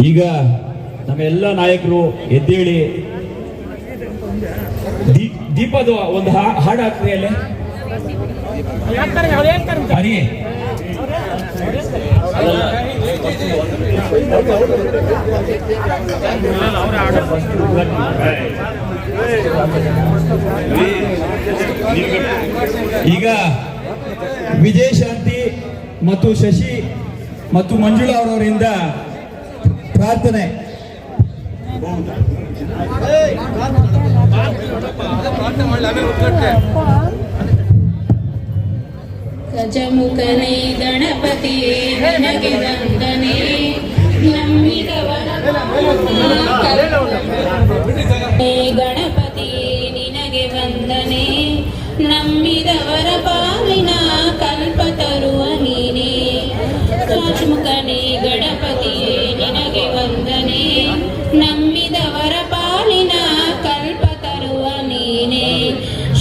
ಈಗ ನಮ್ಮೆಲ್ಲ ನಾಯಕರು ಎದ್ದೇಳಿ ದೀಪದ ಒಂದು ಹಾಡು ಹಾಕ್ರಿ ಅಲ್ಲಿ. ಈಗ ವಿಜಯಶಾಂತಿ ಮತ್ತು ಶಶಿ ಮತ್ತು ಮಂಜುಳಾ ಅವರವರಿಂದ ಪ್ರಾರ್ಥನೆ. ಗಜಮುಖನೇ ಗಣಪತಿಯೇ ನಿನಗೆ ವಂದನೆ, ನಂಬಿದವರ ಗಣಪತಿಯೇ ನಿನಗೆ ವಂದನೆ, ನಂಬಿದವರ ಪಾಲಿನ ಕಲ್ಪ ತರುವ ನೀನೇ. ಗಜಮುಖನೇ ಗಣಪತಿಯೇ ನಿನಗೆ ವಂದನೆ, ನಂಬಿದವರ ಪಾಲಿನ ಕಲ್ಪ ತರುವ ನೀನೇ.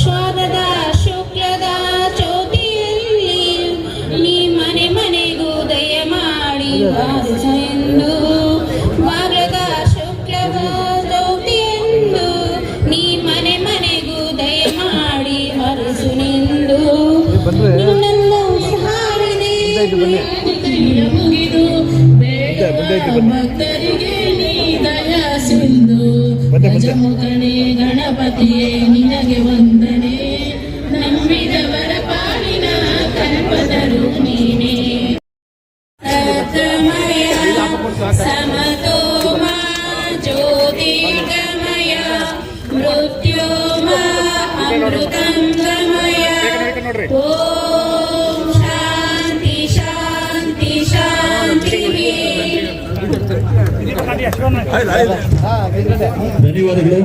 ಶಾರದ ಶುಕ್ಲದ ಜ್ಯೋತಿಯಲ್ಲಿ ನೀ ಮನೆ ಮನೆಗೂ ದಯ ಮಾಡಿ ಎಂದು, ವಾರದ ಶುಕ್ಲದ ಜ್ಯೋತಿಯೆಂದು ನೀ ಮನೆ ಮನೆಗೂ ದಯ ಮಾಡಿ ಹರಿಸು ನಿಂದು. ನಿನ್ನೆಲ್ಲ ಸಾರಿದೆ ಮುಗಿದು ಭಕ್ತರಿಗೆ ನೀ ದಯ ಸಿಂಧು. ಗಜಮುಖನೇ ಗಣಪತಿಯೇ ನಿನಗೆ ವಂದನೆ, ನಂಬಿದವರ ಪಾಲಿನ ಕಲ್ಪತರು ನೀನೇ. ಸತ್ಯಮಯ ಸಮತೋಮ ಜ್ಯೋತಿರ್ಗಮಯ ಮೃತ್ಯೋಮ ಅಮೃತಂಗಮಯ. ಓಂ ಶಾಂತಿ ಶಾಂತಿ ಶಾಂತಿ. ಧನ್ಯವಾದಗಳು.